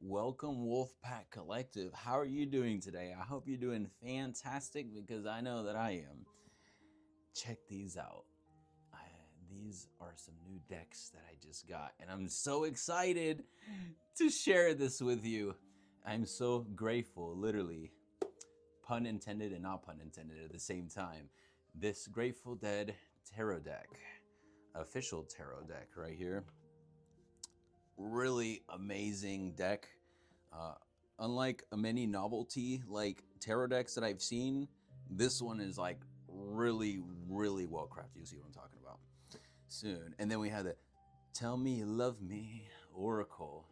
Welcome, Wolfpack Collective. How are you doing today? I hope you're doing fantastic because I know that I am. Check these out. These are some new decks that I just got, and I'm so excited to share this with you. I'm so grateful, literally, pun intended and not pun intended at the same time. This Grateful Dead tarot deck, official tarot deck right here. Really amazing deck. Unlike many novelty like tarot decks that I've seen, this one is like really well crafted. You'll see what I'm talking about soon. And then we have the Tell Me You Love Me Oracle.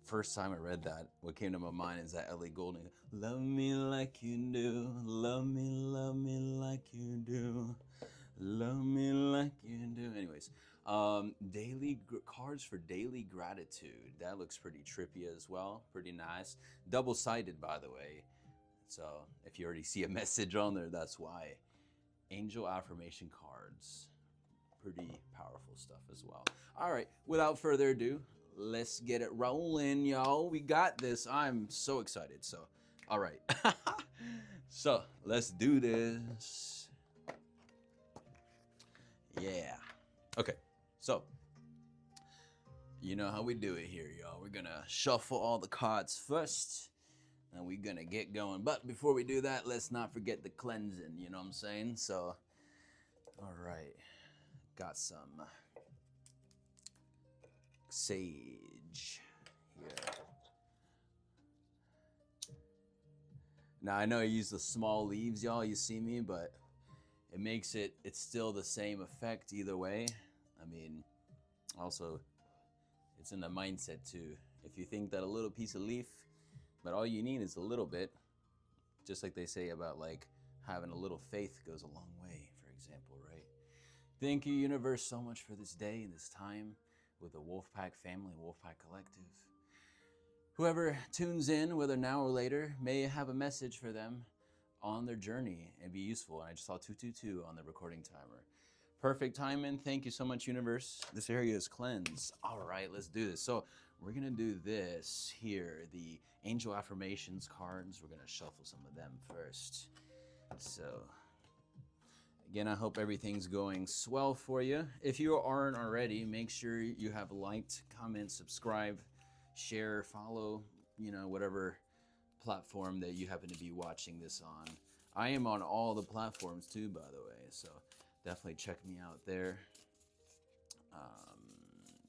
First time I read that, what came to my mind is that Ellie Goulding, love me like you do, love me like you do, love me like you do. Anyways, daily cards for daily gratitude. That looks pretty trippy as well. Pretty nice. Double-sided, by the way. So if you already see a message on there, that's why. Angel affirmation cards. Pretty powerful stuff as well. All right, without further ado, let's get it rolling, y'all. We got this. I'm so excited. So, all right. So let's do this. Yeah. Okay. So, you know how we do it here, y'all. We're gonna shuffle all the cards first, and we're gonna get going. But before we do that, let's not forget the cleansing, you know what I'm saying? So, all right. Got some sage here. Now, I know I use the small leaves, y'all. You see me, but it makes it's still the same effect either way. I mean, also, it's in the mindset too. If you think that a little piece of leaf, but all you need is a little bit, just like they say about like having a little faith goes a long way, for example, right? Thank you, universe, so much for this day and this time with the Wolfpack family, Wolfpack Collective. Whoever tunes in, whether now or later, may have a message for them on their journey and be useful. And I just saw 222 on the recording timer. Perfect timing. Thank you so much, universe. This area is cleansed. All right, let's do this. So we're going to do this here, the angel affirmations cards. We're going to shuffle some of them first. So again, I hope everything's going swell for you. If you aren't already, make sure you have liked, comment, subscribe, share, follow, you know, whatever platform that you happen to be watching this on. I am on all the platforms too, by the way, so definitely check me out there.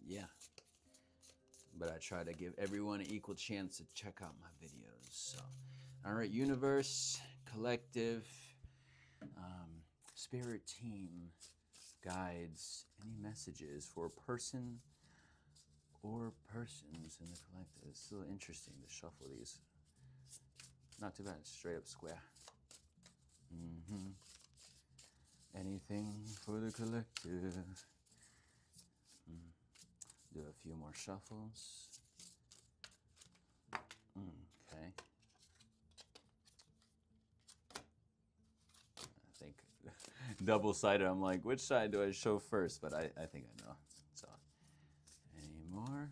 Yeah, but I try to give everyone an equal chance to check out my videos. So, all right, universe, collective, spirit team, guides, any messages for a person or persons in the collective. It's still interesting to shuffle these. Not too bad, straight up square. Anything for the collective. Do a few more shuffles. Okay. I think double-sided, I'm like, which side do I show first? But I think I know. So, any more?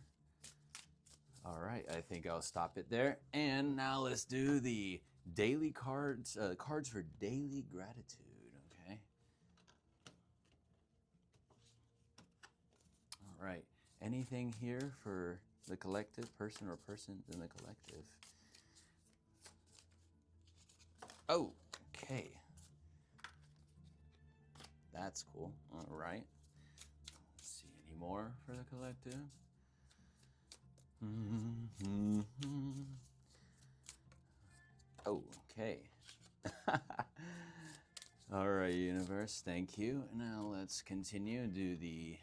All right, I think I'll stop it there. And now let's do the daily cards, cards for daily gratitude, okay? All right, anything here for the collective, person or persons in the collective? Okay. That's cool. All right. Let's see, any more for the collective? Okay. All right, universe, thank you. Now let's continue. Do the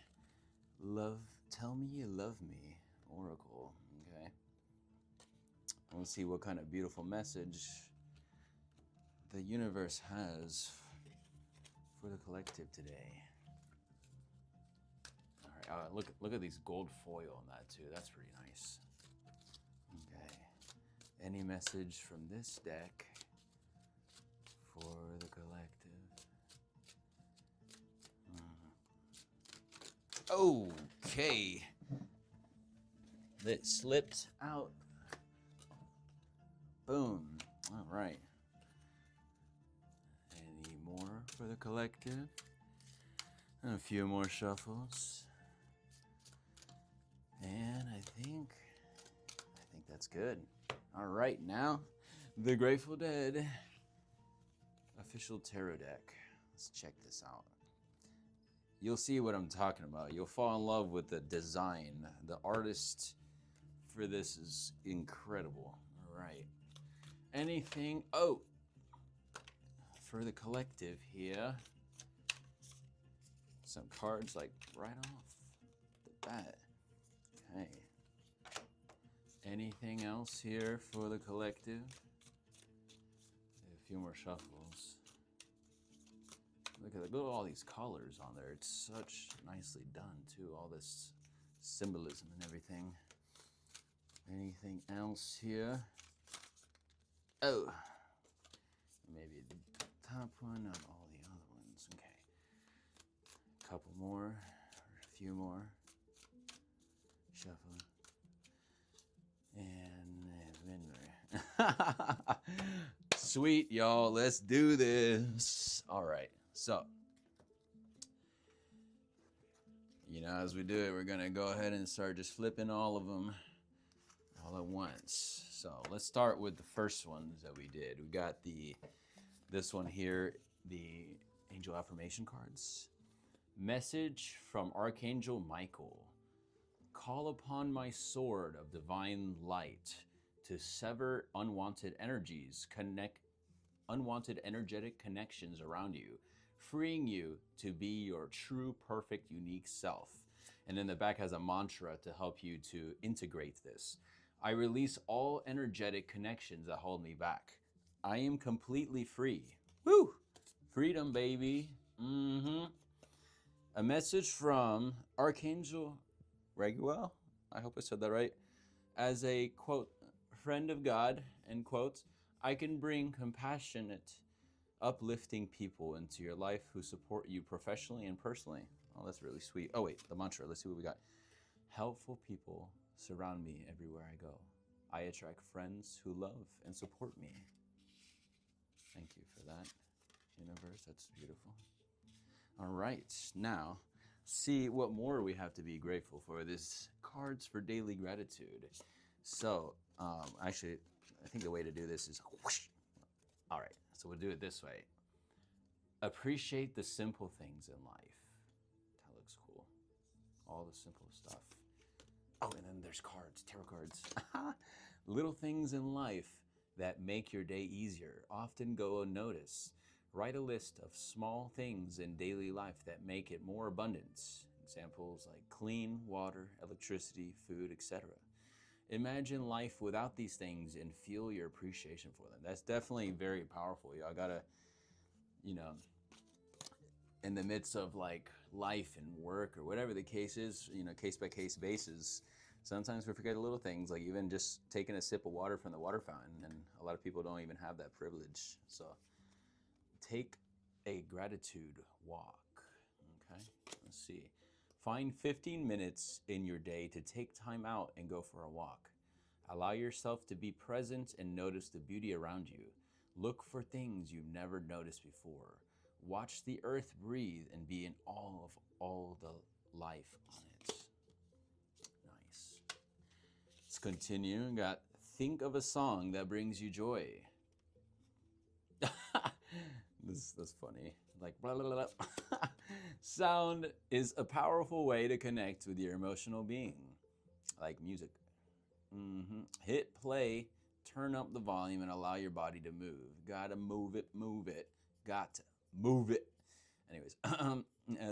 Tell Me You Love Me Oracle. Okay. Let's see what kind of beautiful message the universe has for the collective today. All right, look at these gold foil on that too. That's pretty nice. Okay. Any message from this deck for the collective? Okay. that slipped out. Boom. All right. Any more for the collective? And a few more shuffles. And I think that's good. All right, now the Grateful Dead official tarot deck. Let's check this out. You'll see what I'm talking about. You'll fall in love with the design. The artist for this is incredible. All right. Anything? Oh, for the collective here. Some cards like right off the bat. Okay. Anything else here for the collective? A few more shuffles. Look at all these colors on there. It's such nicely done too. All this symbolism and everything. Anything else here? Oh, maybe the top one, not all the other ones. Okay. A couple more, or a few more. Shuffle. And sweet, y'all. Let's do this. All right. So, as we do it, we're going to go ahead and start just flipping all of them all at once. So let's start with the first ones that we did. We got this one here, the Angel Affirmation cards. Message from Archangel Michael. Call upon my sword of divine light to sever unwanted energies, connect unwanted energetic connections around you, freeing you to be your true, perfect, unique self. And then the back has a mantra to help you to integrate this. I release all energetic connections that hold me back. I am completely free. Woo! Freedom, baby. A message from Archangel Raguel, I hope I said that right, as a, quote, friend of God, end quote, I can bring compassionate, uplifting people into your life who support you professionally and personally. Oh, that's really sweet. Oh, wait, the mantra. Let's see what we got. Helpful people surround me everywhere I go. I attract friends who love and support me. Thank you for that, universe. That's beautiful. All right, now, see what more we have to be grateful for. This cards for daily gratitude. So, actually, I think the way to do this is whoosh. All right, so we'll do it this way. Appreciate the simple things in life. That looks cool. All the simple stuff. Oh, and then there's cards, tarot cards. Little things in life that make your day easier often go unnoticed. Write a list of small things in daily life that make it more abundant. Examples like clean water, electricity, food, etc. Imagine life without these things and feel your appreciation for them. That's definitely very powerful. Y'all gotta, in the midst of like life and work or whatever the case is, case by case basis, sometimes we forget the little things, like even just taking a sip of water from the water fountain, and a lot of people don't even have that privilege. So take a gratitude walk, okay? Let's see. Find 15 minutes in your day to take time out and go for a walk. Allow yourself to be present and notice the beauty around you. Look for things you've never noticed before. Watch the earth breathe and be in awe of all the life on it. Nice. Let's continue. We got think of a song that brings you joy. That's funny. Like, blah, blah, blah. Sound is a powerful way to connect with your emotional being, like music. Hit play, turn up the volume, and allow your body to move. Gotta move it, move it. Got to move it. Anyways,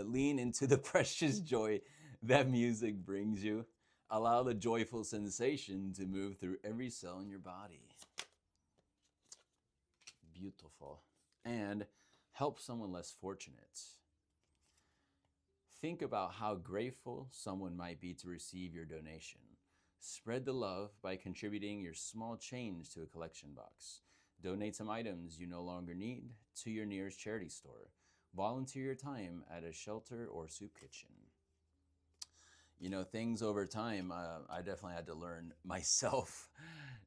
lean into the precious joy that music brings you. Allow the joyful sensation to move through every cell in your body. Beautiful. And help someone less fortunate. Think about how grateful someone might be to receive your donation. Spread the love by contributing your small change to a collection box. Donate some items you no longer need to your nearest charity store. Volunteer your time at a shelter or soup kitchen. you know, things over time, I definitely had to learn myself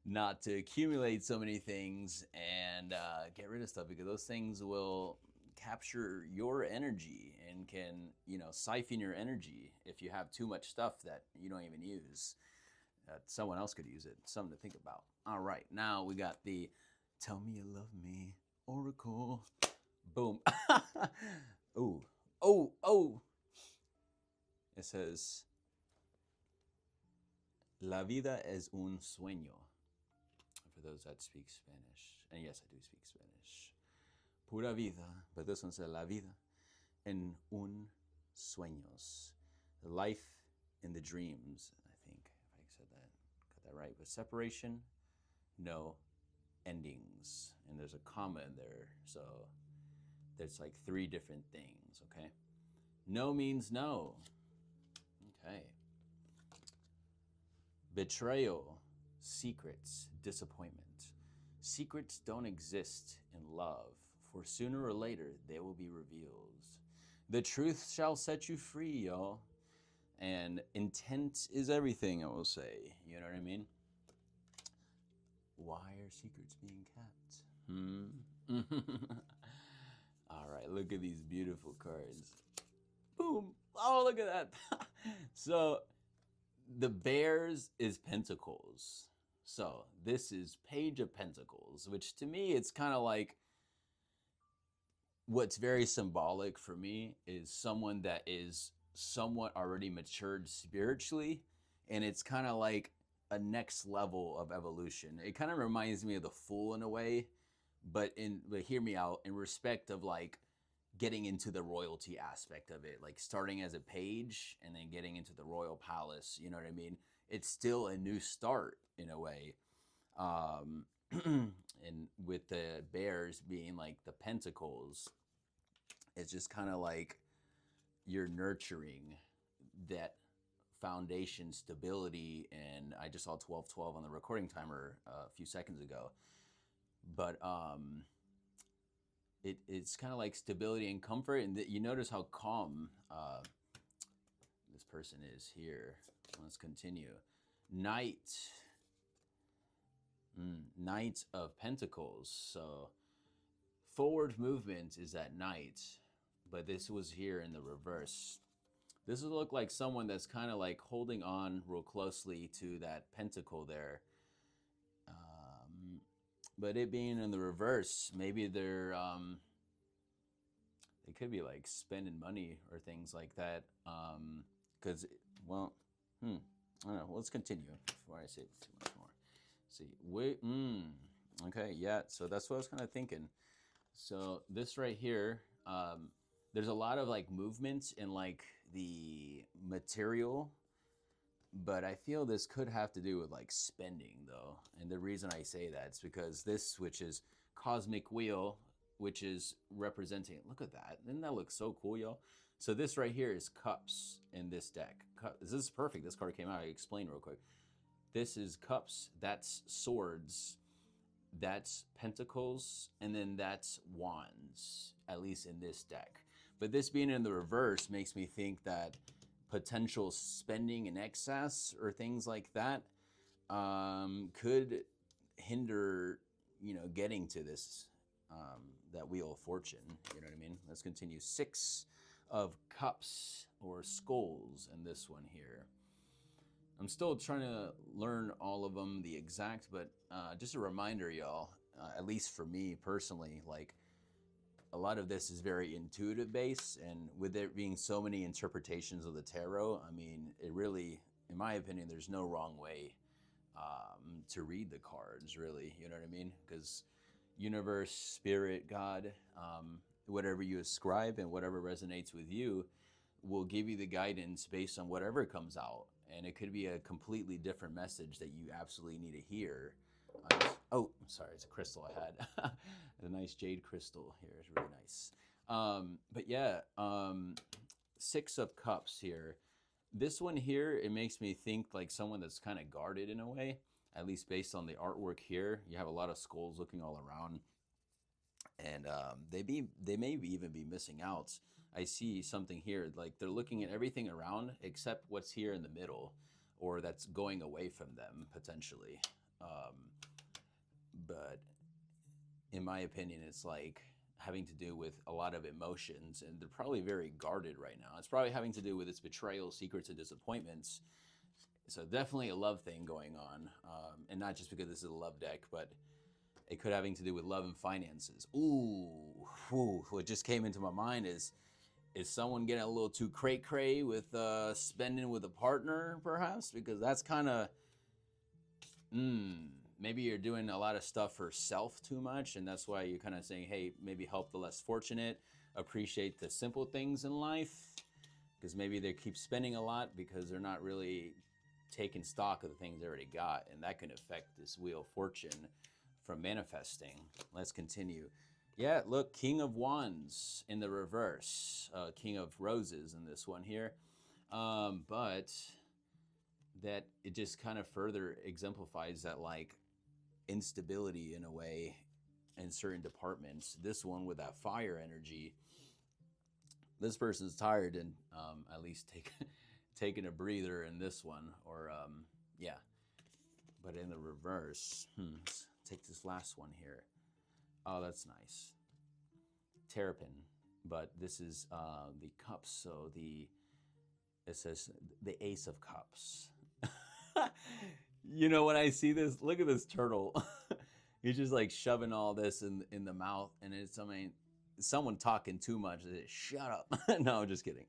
not to accumulate so many things and get rid of stuff, because those things will capture your energy and can, you know, siphon your energy if you have too much stuff that you don't even use. Someone else could use it. Something to think about. All right, now we got the Tell Me You Love Me Oracle. Boom. Ooh. Oh. It says, La vida es un sueño. For those that speak Spanish. And yes, I do speak Spanish. Pura vida. But this one says, La vida en un sueños. The life in the dreams, I think, if I said that, got that right. But separation, no endings. And there's a comma in there. So there's like 3 different things, okay? No means no. Okay. Betrayal, secrets, disappointment. Secrets don't exist in love, for sooner or later they will be revealed. The truth shall set you free, y'all. And intent is everything, I will say. You know what I mean? Why are secrets being kept? All right, look at these beautiful cards. Boom. Oh, look at that. So the Bears is Pentacles. So this is Page of Pentacles, which to me, it's kind of like, what's very symbolic for me is someone that is somewhat already matured spiritually. And it's kind of like a next level of evolution. It kind of reminds me of the Fool in a way, but hear me out, in respect of like getting into the royalty aspect of it, like starting as a page and then getting into the royal palace. You know what I mean? It's still a new start in a way. And with the Bears being like the Pentacles, it's just kind of like you're nurturing that foundation stability. And I just saw 12:12 on the recording timer a few seconds ago. But it's kind of like stability and comfort. And you notice how calm this person is here. Let's continue. Knight of Pentacles. So forward movement is at night, but this was here in the reverse. This would look like someone that's kind of like holding on real closely to that pentacle there. But it being in the reverse, maybe they could be like spending money or things like that. Because, well, I don't know. Let's continue before I say too much more. See, okay, yeah. So that's what I was kind of thinking. So this right here, there's a lot of like movement in like the material, but I feel this could have to do with like spending though. And the reason I say that is because this, which is Cosmic Wheel, which is representing, look at that. Didn't that look so cool, y'all? So this right here is Cups in this deck. This is perfect. This card came out. I explained real quick. This is Cups. That's Swords. That's Pentacles. And then that's Wands, at least in this deck. But this being in the reverse makes me think that potential spending in excess or things like that could hinder, getting to this, that Wheel of Fortune. You know what I mean? Let's continue. 6 of Cups or Skulls in this one here. I'm still trying to learn all of them, the exact, but just a reminder, y'all, at least for me personally, like a lot of this is very intuitive based, and with there being so many interpretations of the tarot, I mean, it really, in my opinion, there's no wrong way to read the cards, really, you know what I mean? Because universe, spirit, God, whatever you ascribe and whatever resonates with you will give you the guidance based on whatever comes out. And it could be a completely different message that you absolutely need to hear. Oh, sorry, it's a crystal I had. A nice jade crystal here is really nice. But yeah, 6 of Cups here. This one here, it makes me think like someone that's kind of guarded in a way, at least based on the artwork here. You have a lot of skulls looking all around. And they may even be missing out. I see something here. Like they're looking at everything around except what's here in the middle, or that's going away from them potentially. Um, but in my opinion, it's like having to do with a lot of emotions, and they're probably very guarded right now. It's probably having to do with its betrayal, secrets, and disappointments. So definitely a love thing going on, and not just because this is a love deck, but it could having to do with love and finances. Ooh, whew, what just came into my mind is someone getting a little too cray with spending with a partner, perhaps? Because that's kind of, maybe you're doing a lot of stuff for self too much, and that's why you're kind of saying, hey, maybe help the less fortunate, appreciate the simple things in life, because maybe they keep spending a lot because they're not really taking stock of the things they already got, and that can affect this Wheel of Fortune from manifesting. Let's continue. Yeah, look, King of Wands in the reverse, King of Roses in this one here. But that it just kind of further exemplifies that like instability in a way in certain departments. This one with that fire energy, this person's tired and at least taking a breather in this one, or yeah. But in the reverse, let's take this last one here. Oh, that's nice. Terrapin, but this is the cups. So it says the Ace of Cups. You know, when I see this, look at this turtle. He's just like shoving all this in the mouth, and it's, I mean, someone talking too much. Shut up. No, I'm just kidding.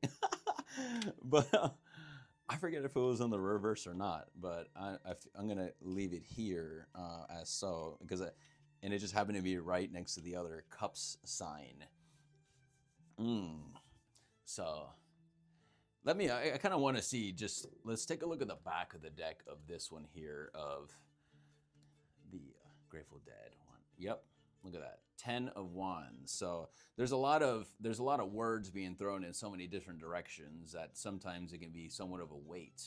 But I forget if it was on the reverse or not, but I'm going to leave it here as so, because and it just happened to be right next to the other cups sign. So I kind of want to see, just let's take a look at the back of the deck of this one here of the Grateful Dead one. Yep, look at that, 10 of Wands. So there's a lot of words being thrown in so many different directions that sometimes it can be somewhat of a weight.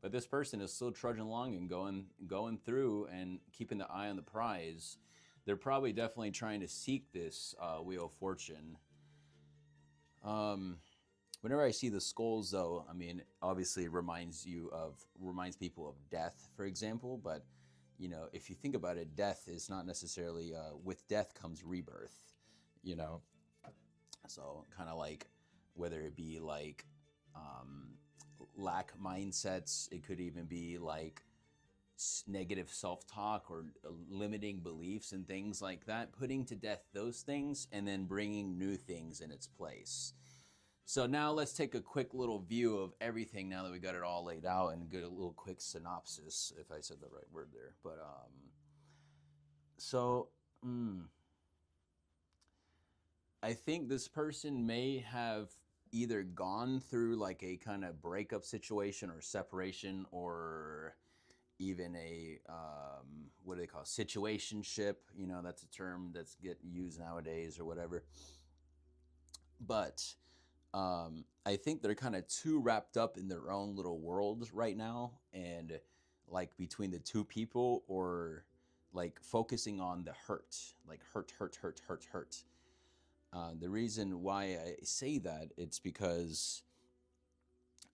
But this person is still trudging along and going through and keeping the eye on the prize. They're probably definitely trying to seek this Wheel of Fortune. Whenever I see the skulls, though, I mean, obviously it reminds people of death, for example. But you know, if you think about it, death is not necessarily with death comes rebirth. You know, so kind of like whether it be like lack mindsets, it could even be like negative self-talk or limiting beliefs and things like that, putting to death those things and then bringing new things in its place. So now let's take a quick little view of everything now that we got it all laid out, and get a little quick synopsis, if I said the right word there. But I think this person may have either gone through like a kind of breakup situation or separation, or even a what do they call it? Situationship? You know, that's a term that's getting used nowadays or whatever. But I think they're kind of too wrapped up in their own little world right now, and like between the two people, or like focusing on the hurt, like hurt. The reason why I say that, it's because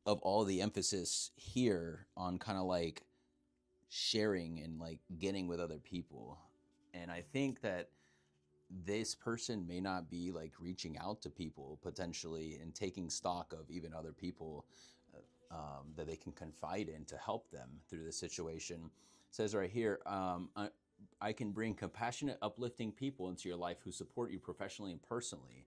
of all the emphasis here on kind of like sharing and like getting with other people. And I think that this person may not be like reaching out to people potentially and taking stock of even other people that they can confide in to help them through the situation. It says right here, I can bring compassionate, uplifting people into your life who support you professionally and personally.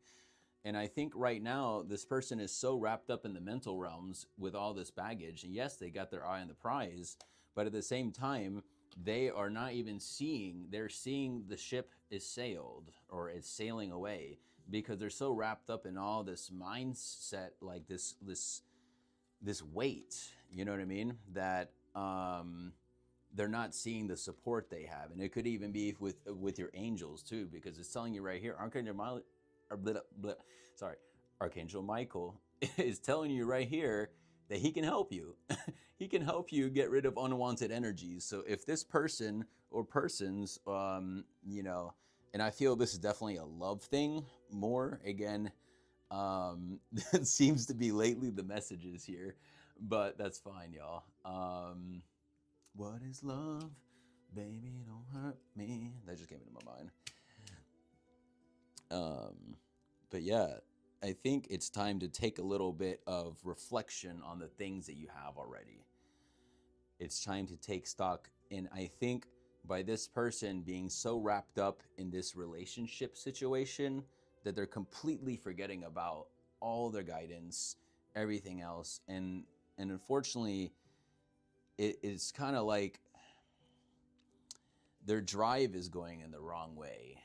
And I think right now, this person is so wrapped up in the mental realms with all this baggage. And yes, they got their eye on the prize, but at the same time, they are not even they're seeing the ship is sailed or it's sailing away, because they're so wrapped up in all this mindset, like this weight, you know what I mean? That they're not seeing the support they have. And it could even be with your angels too, because it's telling you right here, Archangel Michael is telling you right here that he can help you. He can help you get rid of unwanted energies. So if this person or persons, you know, And I feel this is definitely a love thing more. Again, it seems to be lately the messages here, but that's fine, y'all. What is love? Baby, don't hurt me. That just came into my mind. But yeah, I think it's time to take a little bit of reflection on the things that you have already. It's time to take stock. And I think by this person being so wrapped up in this relationship situation that they're completely forgetting about all their guidance, everything else. And unfortunately, it's kind of like their drive is going in the wrong way.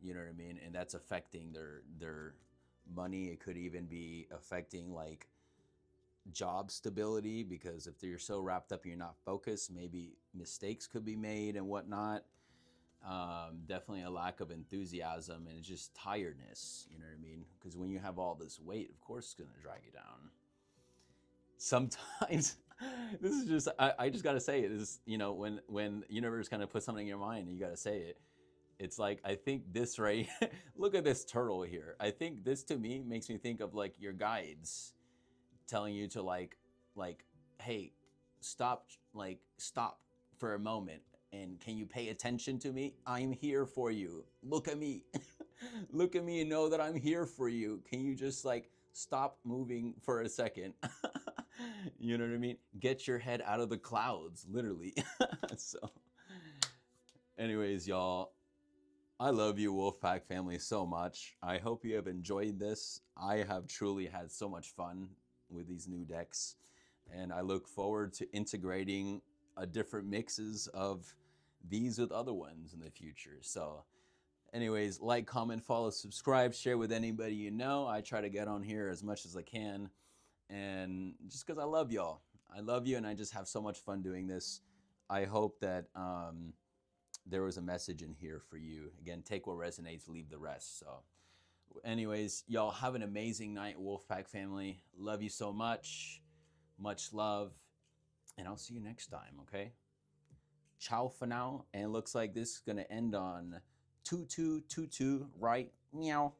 You know what I mean? And that's affecting their money. It could even be affecting like job stability, because if you're so wrapped up and you're not focused, maybe mistakes could be made and whatnot. Definitely a lack of enthusiasm, and it's just tiredness. You know what I mean? Because when you have all this weight, of course, it's gonna drag you down. Sometimes this is just I just gotta say it is, you know, when the universe kind of puts something in your mind and you gotta say it. It's like, I think this right look at this turtle here. I think this to me makes me think of like your guides telling you to like hey, stop, like stop for a moment, and can you pay attention to me? I'm here for you. Look at me. Look at me and know that I'm here for you. Can you just like stop moving for a second? You know what I mean? Get your head out of the clouds, literally. So anyways, y'all, I love you, Wolfpack family, so much. I hope you have enjoyed this. I have truly had so much fun with these new decks, and I look forward to integrating different mixes of these with other ones in the future. So anyways, like, comment, follow, subscribe, share with anybody you know. I try to get on here as much as I can, and just because I love y'all. I love you, and I just have so much fun doing this. I hope that there was a message in here for you. Again, take what resonates, leave the rest. So anyways, y'all have an amazing night, Wolfpack family. Love you so much. Much love. And I'll see you next time, okay? Ciao for now. And it looks like this is going to end on 2222, right? Meow.